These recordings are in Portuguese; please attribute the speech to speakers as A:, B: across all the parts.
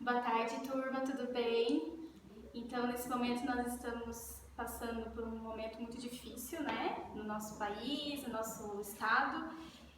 A: Boa tarde, turma, tudo bem? Então, nesse momento nós estamos passando por um momento muito difícil, né? No nosso país, no nosso estado,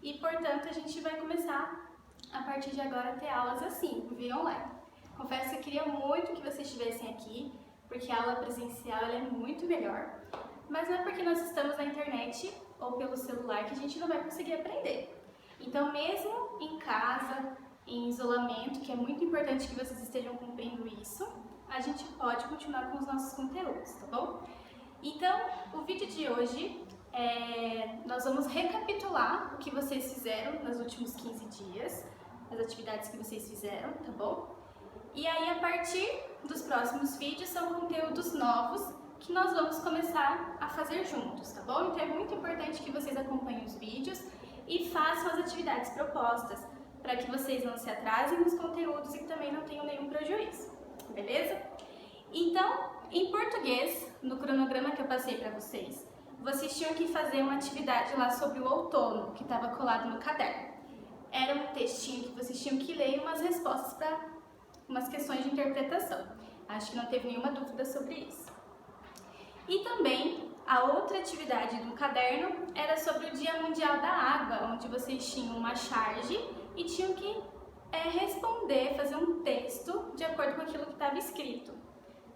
A: e portanto a gente vai começar a partir de agora a ter aulas assim, via online. Confesso que eu queria muito que vocês estivessem aqui, porque a aula presencial ela é muito melhor, mas não é porque nós estamos na internet ou pelo celular que a gente não vai conseguir aprender. Então, mesmo em casa, em isolamento, que é muito importante que vocês estejam cumprindo isso, a gente pode continuar com os nossos conteúdos, tá bom? Então, o vídeo de hoje, nós vamos recapitular o que vocês fizeram nos últimos 15 dias, as atividades que vocês fizeram, tá bom? E aí, a partir dos próximos vídeos, são conteúdos novos que nós vamos começar a fazer juntos, tá bom? Então, é muito importante que vocês acompanhem os vídeos e façam as atividades propostas, para que vocês não se atrasem nos conteúdos e também não tenham nenhum prejuízo, beleza? Então, em português, no cronograma que eu passei para vocês, vocês tinham que fazer uma atividade lá sobre o outono, que estava colado no caderno. Era um textinho que vocês tinham que ler e umas respostas para umas questões de interpretação. Acho que não teve nenhuma dúvida sobre isso. E também, a outra atividade do caderno era sobre o Dia Mundial da Água, onde vocês tinham uma charge e tinham que responder, fazer um texto de acordo com aquilo que estava escrito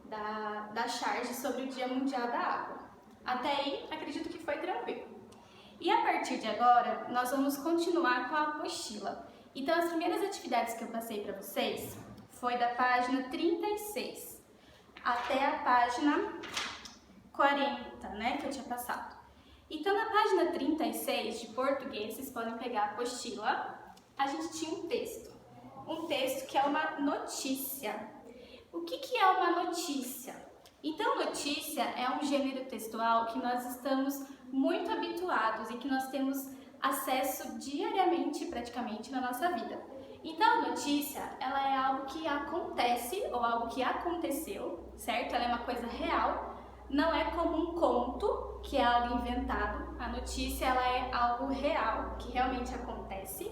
A: da charge sobre o Dia Mundial da Água. Até aí, acredito que foi tranquilo. E a partir de agora, nós vamos continuar com a apostila. Então, as primeiras atividades que eu passei para vocês foi da página 36 até a página 40, né, que eu tinha passado. Então, na página 36 de português, vocês podem pegar a apostila, a gente tinha um texto que é uma notícia. O que é uma notícia? Então, notícia é um gênero textual que nós estamos muito habituados e que nós temos acesso diariamente, praticamente, na nossa vida. Então, a notícia, ela é algo que acontece ou algo que aconteceu, certo? Ela é uma coisa real, não é como um conto, que é algo inventado. A notícia, ela é algo real, que realmente acontece.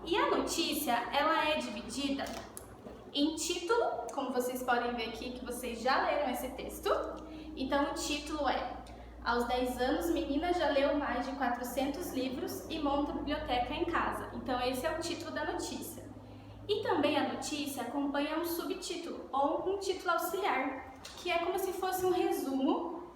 A: E a notícia, ela é dividida em título, como vocês podem ver aqui, que vocês já leram esse texto. Então, o título é: aos 10 anos, menina já leu mais de 400 livros e monta biblioteca em casa. Então, esse é o título da notícia. E também a notícia acompanha um subtítulo, ou um título auxiliar, que é como se fosse um resumo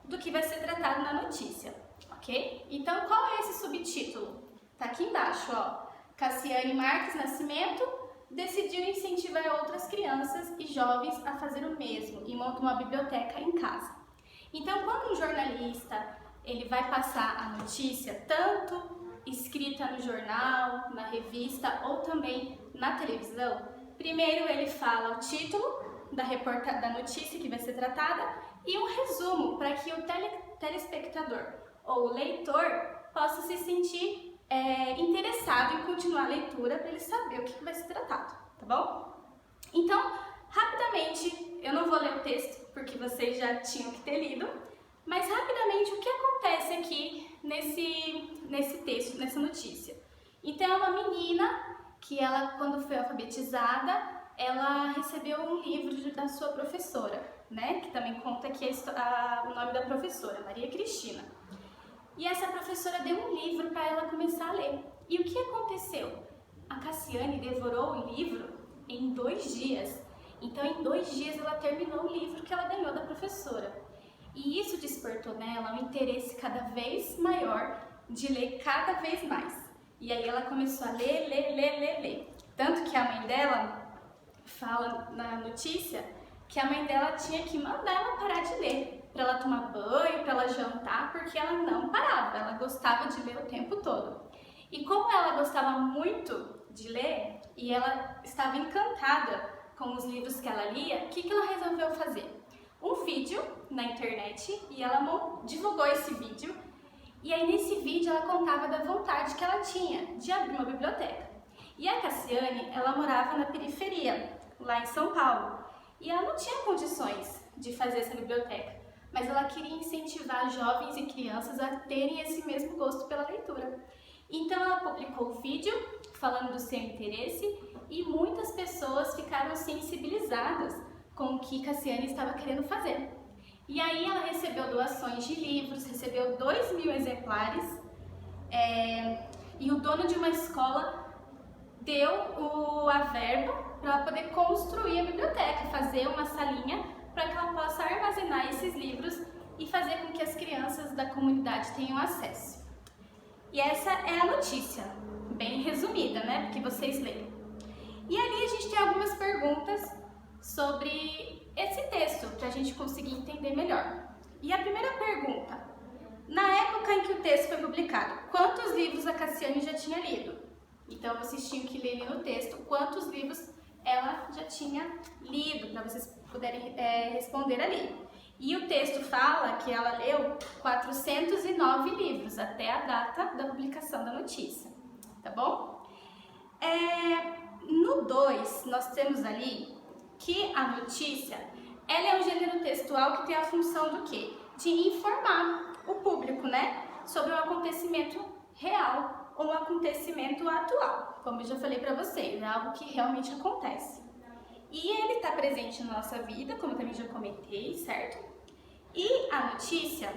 A: do que vai ser tratado na notícia, ok? Então, qual é esse subtítulo? Tá aqui embaixo, ó. Cassiane Marques Nascimento decidiu incentivar outras crianças e jovens a fazer o mesmo e monta uma biblioteca em casa. Então, quando um jornalista ele vai passar a notícia, tanto escrita no jornal, na revista ou também na televisão, primeiro ele fala o título da notícia que vai ser tratada e um resumo para que o telespectador ou o leitor possa se sentir interessado em continuar a leitura para ele saber o que vai ser tratado, tá bom? Então, rapidamente, eu não vou ler o texto porque vocês já tinham que ter lido, mas rapidamente o que acontece aqui nesse texto, nessa notícia? Então, é uma menina que ela, quando foi alfabetizada, ela recebeu um livro da sua professora, né? Que também conta aqui o nome da professora, Maria Cristina. E essa professora deu um livro para ela começar a ler. E o que aconteceu? A Cassiane devorou o livro em 2 dias. Então, em 2 dias, ela terminou o livro que ela ganhou da professora. E isso despertou nela um interesse cada vez maior de ler cada vez mais. E aí ela começou a ler. Tanto que a mãe dela fala na notícia que a mãe dela tinha que mandar ela parar de ler, para ela tomar banho, para ela jantar, porque ela não parava, ela gostava de ler o tempo todo. E como ela gostava muito de ler e ela estava encantada com os livros que ela lia, o que ela resolveu fazer? Um vídeo na internet e ela divulgou esse vídeo. E aí nesse vídeo ela contava da vontade que ela tinha de abrir uma biblioteca. E a Cassiane, ela morava na periferia, lá em São Paulo, e ela não tinha condições de fazer essa biblioteca, mas ela queria incentivar jovens e crianças a terem esse mesmo gosto pela leitura. Então ela publicou o vídeo falando do seu interesse e muitas pessoas ficaram sensibilizadas com o que Cassiane estava querendo fazer. E aí ela recebeu doações de livros, recebeu 2.000 exemplares, e o dono de uma escola deu a verba para ela poder construir a biblioteca, fazer uma salinha para que ela possa armazenar esses livros e fazer com que as crianças da comunidade tenham acesso. E essa é a notícia, bem resumida, né, porque vocês leram. E ali a gente tem algumas perguntas sobre esse texto, para a gente conseguir entender melhor. E a primeira pergunta: na época em que o texto foi publicado, quantos livros a Cassiane já tinha lido? Então vocês tinham que ler no texto quantos livros ela já tinha lido, para vocês poderem responder ali. E o texto fala que ela leu 409 livros até a data da publicação da notícia, tá bom? No 2, nós temos ali que a notícia, ela é um gênero textual que tem a função do quê? De informar o público, né? Sobre um acontecimento real ou um acontecimento atual. Como eu já falei para vocês, é algo que realmente acontece. E ele está presente na nossa vida, como eu também já comentei, certo? E a notícia,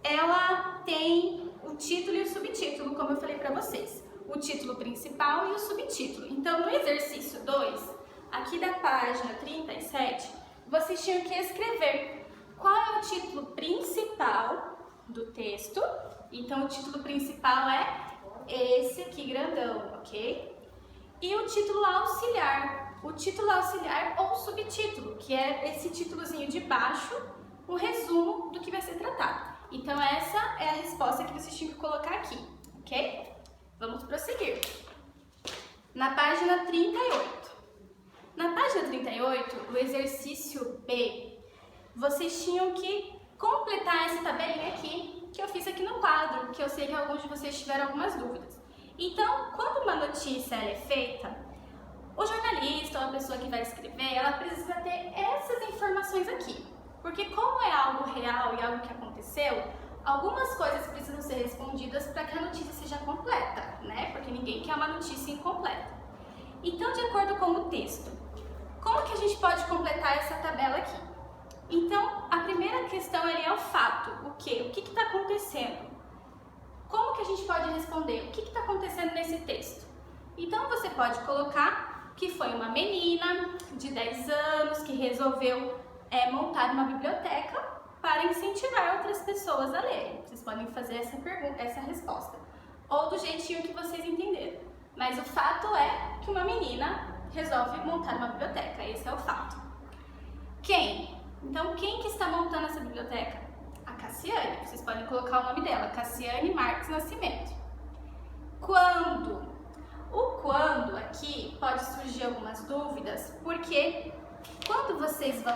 A: ela tem o título e o subtítulo, como eu falei para vocês. O título principal e o subtítulo. Então, no exercício 2, aqui da página 37, vocês tinham que escrever qual é o título principal do texto. Então, o título principal é esse aqui grandão, ok? E o título auxiliar. O título auxiliar ou subtítulo, que é esse títulozinho de baixo, o resumo do que vai ser tratado. Então, essa é a resposta que vocês tinham que colocar aqui, ok? Vamos prosseguir. Na página 38. Na página 38, o exercício B, vocês tinham que completar essa tabelinha aqui, que eu fiz aqui no quadro, que eu sei que alguns de vocês tiveram algumas dúvidas. Então, quando uma notícia é feita, o jornalista ou a pessoa que vai escrever, ela precisa ter essas informações aqui. Porque como é algo real e algo que aconteceu, algumas coisas precisam ser respondidas para que a notícia seja completa, né? Porque ninguém quer uma notícia incompleta. Então, de acordo com o texto, como que a gente pode completar essa tabela aqui? Então, a primeira questão é o fato. O quê? O que está acontecendo? Como que a gente pode responder? O que está acontecendo nesse texto? Então, você pode colocar que foi uma menina de 10 anos que resolveu montar uma biblioteca para incentivar outras pessoas a lerem. Vocês podem fazer essa pergunta, essa resposta, ou do jeitinho que vocês entenderam. Mas o fato é que uma menina resolve montar uma biblioteca. Esse é o fato. Quem? Então, quem que está montando essa biblioteca? A Cassiane. Vocês podem colocar o nome dela, Cassiane Marques Nascimento. Quando? O quando aqui pode surgir algumas dúvidas, porque quando vocês vão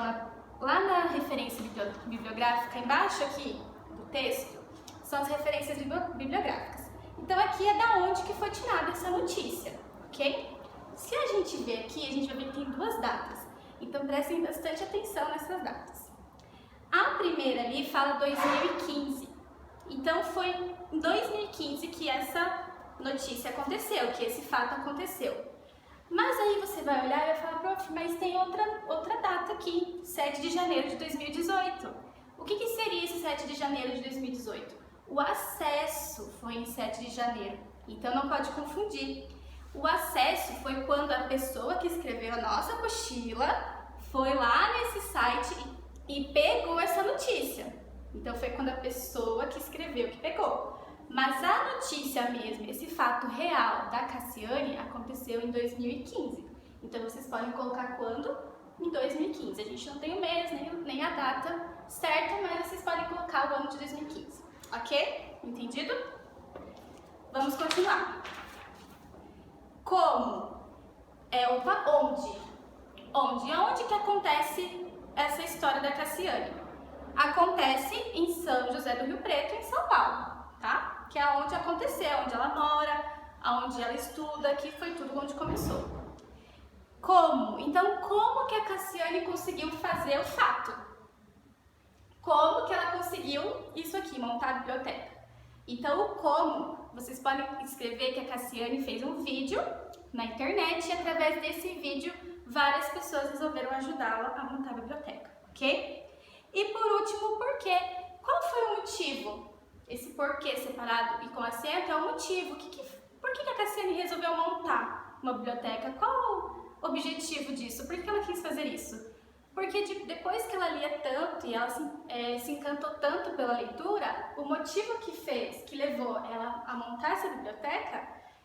A: lá na referência bibliográfica, embaixo aqui do texto, são as referências bibliográficas. Então, aqui é da onde que foi tirada essa notícia, ok? Se a gente ver aqui, a gente vai ver que tem duas datas. Então, prestem bastante atenção nessas datas. A primeira ali fala 2015. Então, foi em 2015 que essa notícia aconteceu, que esse fato aconteceu. Mas aí você vai olhar e vai falar, prof, mas tem outra data aqui, 7 de janeiro de 2018. O que seria esse 7 de janeiro de 2018? O acesso foi em 7 de janeiro, então não pode confundir. O acesso foi quando a pessoa que escreveu a nossa apostila foi lá nesse site e pegou essa notícia. Então foi quando a pessoa que escreveu que pegou. Mas a notícia mesmo, esse fato real da Cassiane aconteceu em 2015. Então vocês podem colocar quando? Em 2015. A gente não tem o mês nem a data certa, mas vocês podem colocar o ano de 2015. Ok? Entendido? Vamos continuar. Como? Onde? Onde? Aonde que acontece essa história da Cassiane? Acontece em São José do Rio Preto, em São Paulo, tá? Que é onde aconteceu, onde ela mora, onde ela estuda, que foi tudo onde começou. Como? Então, como que a Cassiane conseguiu fazer o fato? Como que ela conseguiu isso aqui, montar a biblioteca? Então, o como, vocês podem escrever que a Cassiane fez um vídeo na internet e através desse vídeo várias pessoas resolveram ajudá-la a montar a biblioteca, ok? E por último, o porquê. Qual foi o motivo? Esse porquê separado e com acento é o motivo. Por que a Cassiane resolveu montar uma biblioteca? Qual o objetivo disso? Por que ela quis fazer isso? Porque depois que ela lia tanto e ela se encantou tanto pela leitura, o motivo que levou ela a montar essa biblioteca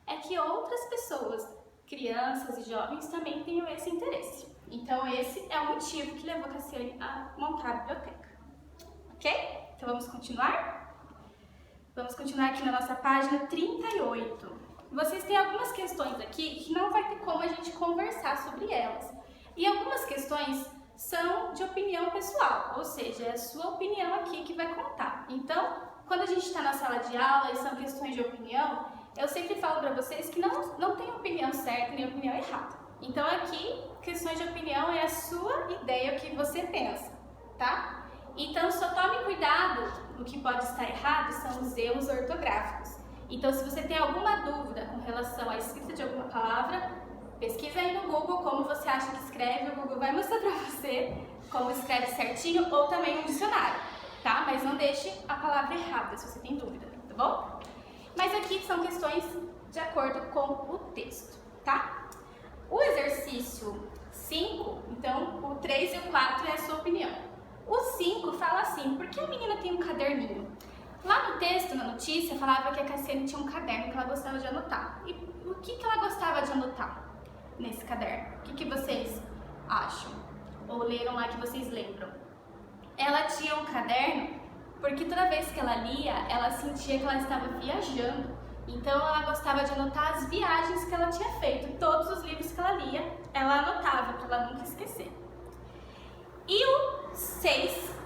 A: é que outras pessoas, crianças e jovens, também tenham esse interesse. Então esse é o motivo que levou a Cassiane a montar a biblioteca. Ok? Então vamos continuar? Vamos continuar aqui na nossa página 38. Vocês têm algumas questões aqui que não vai ter como a gente conversar sobre elas. E algumas questões são de opinião pessoal, ou seja, é a sua opinião aqui que vai contar. Então, quando a gente está na sala de aula e são questões de opinião, eu sempre falo para vocês que não tem opinião certa nem opinião errada. Então aqui, questões de opinião é a sua ideia, o que você pensa, tá? Então só tome cuidado, o que pode estar errado são os erros ortográficos. Então se você tem alguma dúvida com relação à escrita de alguma palavra, pesquisa aí no Google como você acha que escreve, o Google vai mostrar para você como escreve certinho ou também um dicionário, tá? Mas não deixe a palavra errada se você tem dúvida, tá bom? Mas aqui são questões de acordo com o texto, tá? O exercício 5, então o 3 e o 4 é a sua opinião. O 5 fala assim, por que a menina tem um caderninho? Lá no texto, na notícia, falava que a Cassiane tinha um caderno que ela gostava de anotar. E o que ela gostava de anotar nesse caderno? O que vocês acham? Ou leram lá que vocês lembram? Ela tinha um caderno porque toda vez que ela lia, ela sentia que ela estava viajando. Então ela gostava de anotar as viagens que ela tinha feito. Todos os livros que ela lia, ela anotava para ela nunca esquecer. E o 6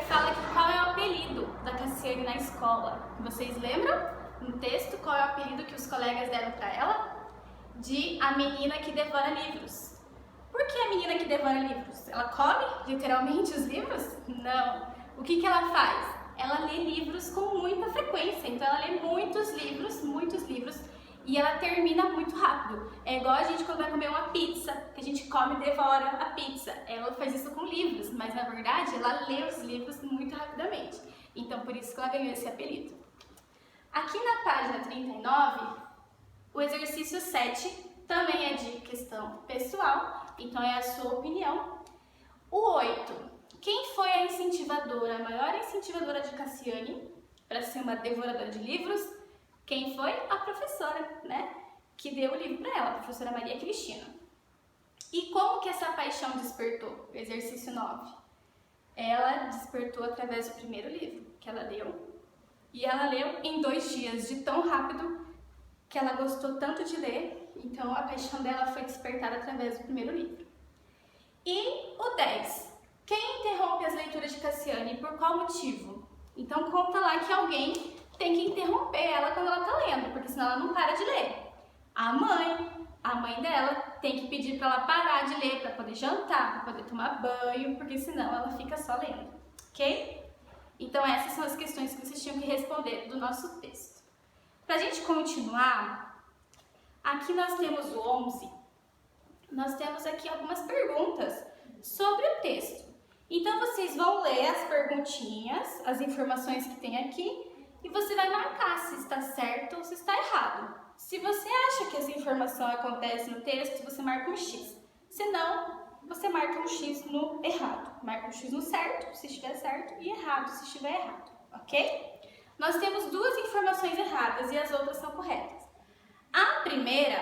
A: fala que qual é o apelido da Cassiane na escola. Vocês lembram no texto qual é o apelido que os colegas deram para ela? De a menina que devora livros. Por que a menina que devora livros? Ela come literalmente os livros? Não. O que ela faz? Ela lê livros com muita frequência. Então ela lê muitos livros e ela termina muito rápido. É igual a gente quando vai comer uma pizza, que a gente come e devora a pizza. Ela faz isso com livros, mas na verdade ela lê os livros muito rapidamente. Então por isso que ela ganhou esse apelido. Aqui na página 39, o exercício 7 também é de questão pessoal, então é a sua opinião. O 8, quem foi a incentivadora, a maior incentivadora de Cassiane para ser uma devoradora de livros? Quem foi? A professora, né? Que deu o livro para ela, a professora Maria Cristina. E como que essa paixão despertou? O exercício 9. Ela despertou através do primeiro livro que ela leu. E ela leu em 2 dias, de tão rápido que ela gostou tanto de ler. Então a paixão dela foi despertada através do primeiro livro. E o 10. Quem interrompe as leituras de Cassiane e por qual motivo? Então conta lá que alguém tem que interromper ela quando ela está lendo, porque senão ela não para de ler. A mãe dela tem que pedir para ela parar de ler, para poder jantar, para poder tomar banho, porque senão ela fica só lendo, ok? Então essas são as questões que vocês tinham que responder do nosso texto. Para a gente continuar, aqui nós temos o 11, nós temos aqui algumas perguntas sobre o texto. Então vocês vão ler as perguntinhas, as informações que tem aqui, e você vai marcar se está certo ou se está errado. Se você acha que essa informação acontece no texto, você marca um X. Se não, você marca um X no errado. Marca um X no certo, se estiver certo, e errado, se estiver errado, ok? Nós temos 2 informações erradas e as outras são corretas. A primeira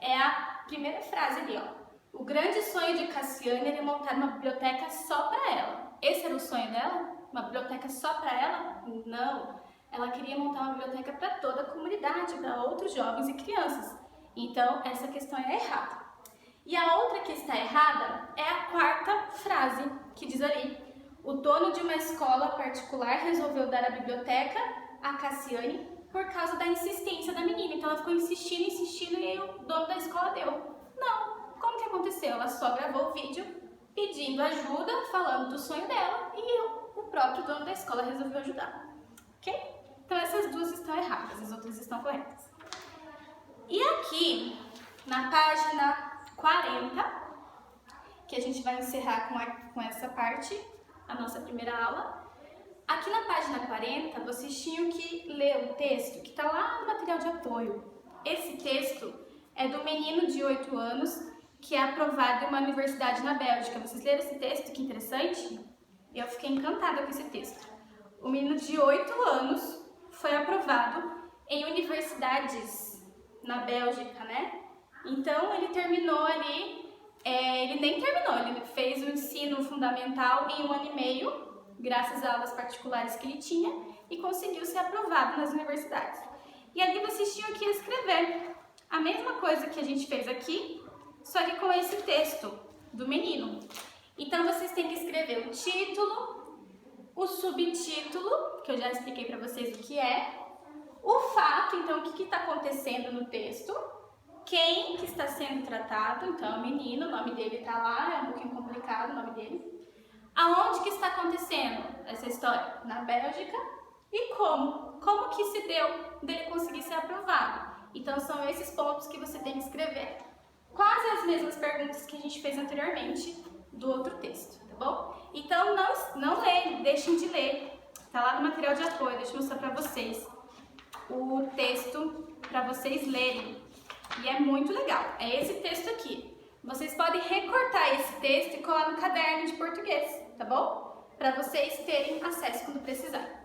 A: é a primeira frase ali, ó. O grande sonho de Cassiane era montar uma biblioteca só para ela. Esse era o sonho dela? Uma biblioteca só para ela? Não. Ela queria montar uma biblioteca para toda a comunidade, para outros jovens e crianças. Então, essa questão é errada. E a outra que está errada é a 4ª frase, que diz ali: o dono de uma escola particular resolveu dar a biblioteca a Cassiane por causa da insistência da menina. Então, ela ficou insistindo e aí o dono da escola deu. Não. Como que aconteceu? Ela só gravou o vídeo pedindo ajuda, falando do sonho dela e o próprio dono da escola resolveu ajudar. Ok? Então essas 2 estão erradas, as outras estão corretas. E aqui, na página 40, que a gente vai encerrar com essa parte, a nossa primeira aula. Aqui na página 40, vocês tinham que ler o texto que está lá no material de apoio. Esse texto é do menino de 8 anos que é aprovado em uma universidade na Bélgica. Vocês leram esse texto? Que interessante! Eu fiquei encantada com esse texto. O menino de 8 anos foi aprovado em universidades na Bélgica, né? Então ele terminou ali, ele nem terminou, ele fez o ensino fundamental em 1 ano e meio, graças a aulas particulares que ele tinha, e conseguiu ser aprovado nas universidades. E ali vocês tinham que escrever a mesma coisa que a gente fez aqui, só que com esse texto do menino. Então vocês têm que escrever o título, o subtítulo, que eu já expliquei para vocês o que é, o fato, então o que está acontecendo no texto, quem que está sendo tratado, então é o menino, o nome dele está lá, é um pouquinho complicado o nome dele. Aonde que está acontecendo essa história? Na Bélgica. E como? Como que se deu dele conseguir ser aprovado? Então são esses pontos que você tem que escrever. Quase as mesmas perguntas que a gente fez anteriormente do outro texto, tá bom? Então não leiam, deixem de ler. Tá lá no material de apoio, deixa eu mostrar para vocês o texto para vocês lerem. E é muito legal. É esse texto aqui. Vocês podem recortar esse texto e colar no caderno de português, tá bom? Para vocês terem acesso quando precisar.